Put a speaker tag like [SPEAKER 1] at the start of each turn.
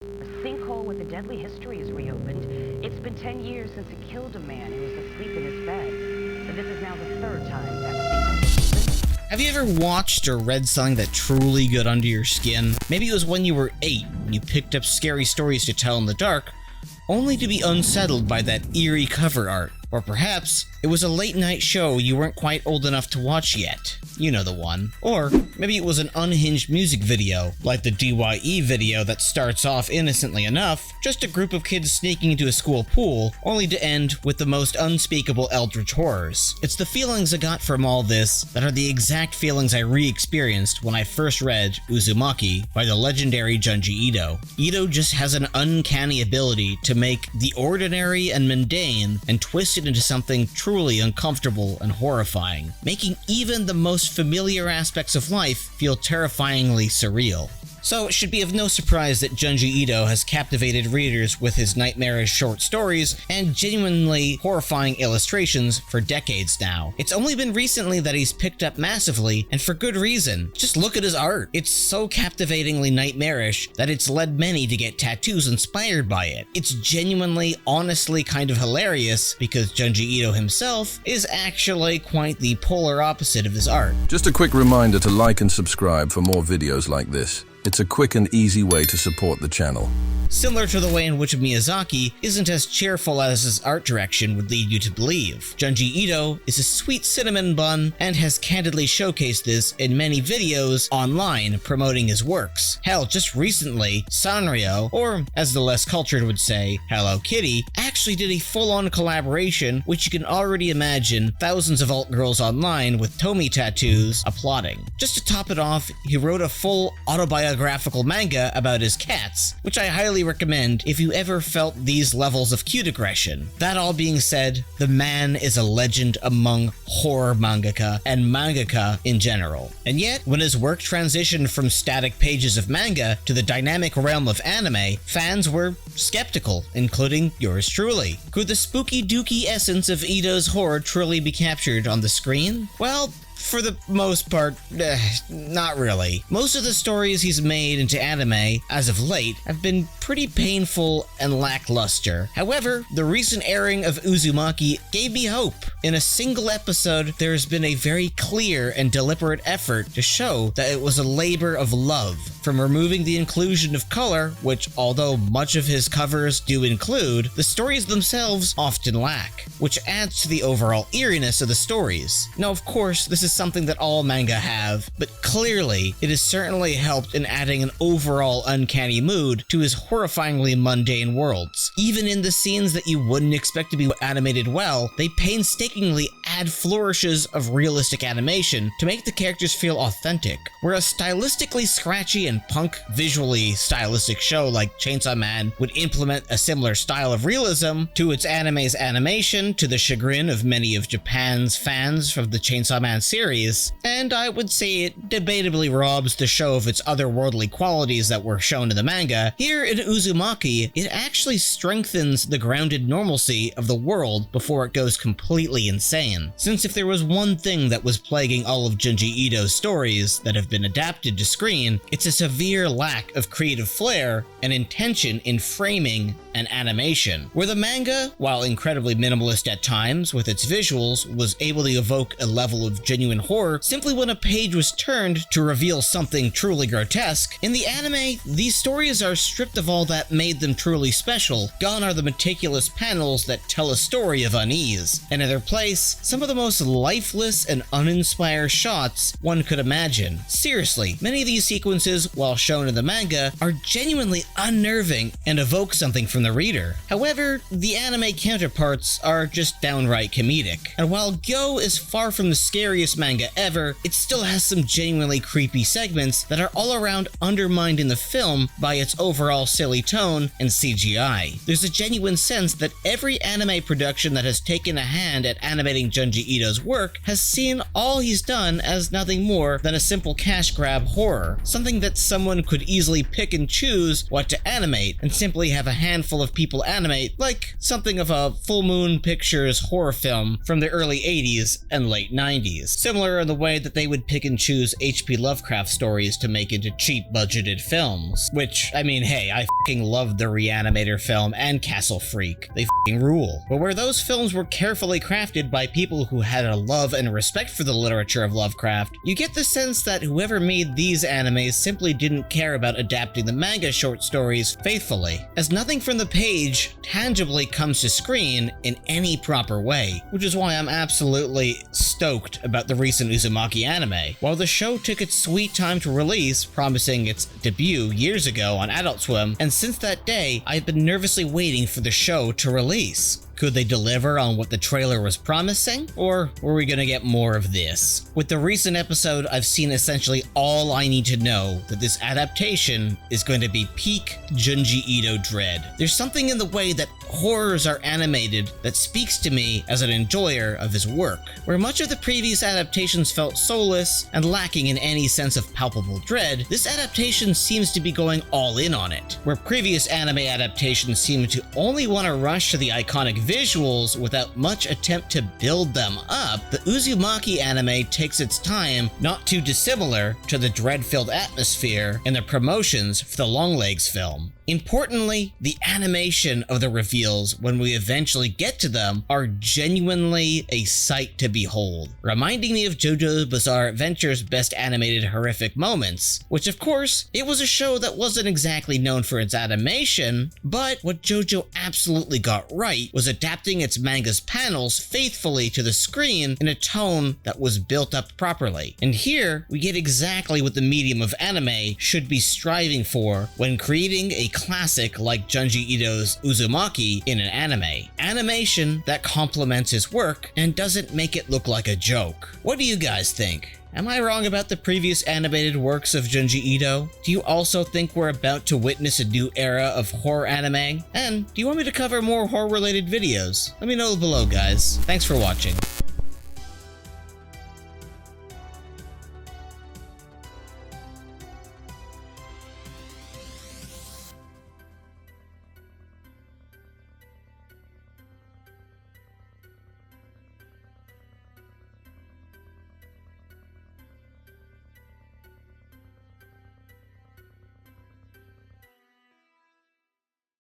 [SPEAKER 1] A sinkhole with a deadly history is reopened. It's been 10 years since it killed a man who was asleep in his bed. And this is now the third time that sinkhole.
[SPEAKER 2] Have you ever watched or read something that truly got under your skin? Maybe it was when you were 8 and you picked up scary stories to tell in the dark, only to be unsettled by that eerie cover art. Or perhaps it was a late night show you weren't quite old enough to watch yet. You know the one. Or maybe it was an unhinged music video, like the DYE video that starts off innocently enough, just a group of kids sneaking into a school pool, only to end with the most unspeakable eldritch horrors. It's the feelings I got from all this that are the exact feelings I re-experienced when I first read Uzumaki by the legendary Junji Ito. Ito just has an uncanny ability to make the ordinary and mundane and twist it into something truly uncomfortable and horrifying, making even the most familiar aspects of life feel terrifyingly surreal. So it should be of no surprise that Junji Ito has captivated readers with his nightmarish short stories and genuinely horrifying illustrations for decades now. It's only been recently that he's picked up massively, and for good reason. Just look at his art. It's so captivatingly nightmarish that it's led many to get tattoos inspired by it. It's genuinely, honestly kind of hilarious because Junji Ito himself is actually quite the polar opposite of his art.
[SPEAKER 3] Just a quick reminder to like and subscribe for more videos like this. It's a quick and easy way to support the channel.
[SPEAKER 2] Similar to the way in which Miyazaki isn't as cheerful as his art direction would lead you to believe. Junji Ito is a sweet cinnamon bun and has candidly showcased this in many videos online promoting his works. Hell, just recently, Sanrio, or as the less cultured would say, Hello Kitty, actually did a full-on collaboration which you can already imagine thousands of alt girls online with Tomy tattoos applauding. Just to top it off, he wrote a full autobiographical manga about his cats, which I highly recommend if you ever felt these levels of cute aggression. That all being said, the man is a legend among horror mangaka and mangaka in general. And yet, when his work transitioned from static pages of manga to the dynamic realm of anime, fans were skeptical, including yours truly. Could the spooky dooky essence of Ito's horror truly be captured on the screen? Well, for the most part, not really. Most of the stories he's made into anime, as of late, have been pretty painful and lackluster. However, the recent airing of Uzumaki gave me hope. In a single episode, there has been a very clear and deliberate effort to show that it was a labor of love. From removing the inclusion of color, which although much of his covers do include, the stories themselves often lack, which adds to the overall eeriness of the stories. Now, of course, this is something that all manga have, but clearly it has certainly helped in adding an overall uncanny mood to his horrifyingly mundane worlds. Even in the scenes that you wouldn't expect to be animated well, they painstakingly add flourishes of realistic animation to make the characters feel authentic, where a stylistically scratchy and punk visually stylistic show like Chainsaw Man would implement a similar style of realism to its anime's animation, to the chagrin of many of Japan's fans from the Chainsaw Man series, and I would say it debatably robs the show of its otherworldly qualities that were shown in the manga. Here in Uzumaki, it actually strengthens the grounded normalcy of the world before it goes completely insane. Since if there was one thing that was plaguing all of Junji Ito's stories that have been adapted to screen, it's a severe lack of creative flair and intention in framing and animation. Where the manga, while incredibly minimalist at times with its visuals, was able to evoke a level of genuine horror simply when a page was turned to reveal something truly grotesque, in the anime, these stories are stripped of all that made them truly special. Gone are the meticulous panels that tell a story of unease, and in their place, some of the most lifeless and uninspired shots one could imagine. Seriously, many of these sequences, while shown in the manga, are genuinely unnerving and evoke something from the reader. However, the anime counterparts are just downright comedic. And while Go is far from the scariest manga ever, it still has some genuinely creepy segments that are all around undermined in the film by its overall silly tone and CGI. There's a genuine sense that every anime production that has taken a hand at animating Junji Ito's work has seen all he's done as nothing more than a simple cash grab horror, something that someone could easily pick and choose what to animate and simply have a handful of people animate, like something of a Full Moon Pictures horror film from the early 80s and late 90s, similar in the way that they would pick and choose H.P. Lovecraft stories to make into cheap budgeted films. Which, I mean, hey, I f***ing love the Reanimator film and Castle Freak. They f***ing rule. But where those films were carefully crafted by people who had a love and respect for the literature of Lovecraft, you get the sense that whoever made these animes simply didn't care about adapting the manga short stories faithfully, as nothing from the page tangibly comes to screen in any proper way, which is why I'm absolutely stoked about the recent Uzumaki anime. While the show took its sweet time to release, promising its debut years ago on Adult Swim, and since that day, I've been nervously waiting for the show to release. Could they deliver on what the trailer was promising, or were we gonna get more of this? With the recent episode, I've seen essentially all I need to know that this adaptation is going to be peak Junji Ito dread. There's something in the way that horrors are animated that speaks to me as an enjoyer of his work. Where much of the previous adaptations felt soulless and lacking in any sense of palpable dread, this adaptation seems to be going all in on it. Where previous anime adaptations seemed to only want to rush to the iconic visuals without much attempt to build them up, the Uzumaki anime takes its time, not too dissimilar to the dread-filled atmosphere in the promotions for the Longlegs film. Importantly, the animation of the reveals when we eventually get to them are genuinely a sight to behold, reminding me of JoJo's Bizarre Adventure's best animated horrific moments, which of course, it was a show that wasn't exactly known for its animation, but what JoJo absolutely got right was adapting its manga's panels faithfully to the screen in a tone that was built up properly. And here, we get exactly what the medium of anime should be striving for when creating a classic like Junji Ito's Uzumaki in an anime. Animation that complements his work and doesn't make it look like a joke. What do you guys think? Am I wrong about the previous animated works of Junji Ito? Do you also think we're about to witness a new era of horror anime? And do you want me to cover more horror-related videos? Let me know below, guys. Thanks for watching.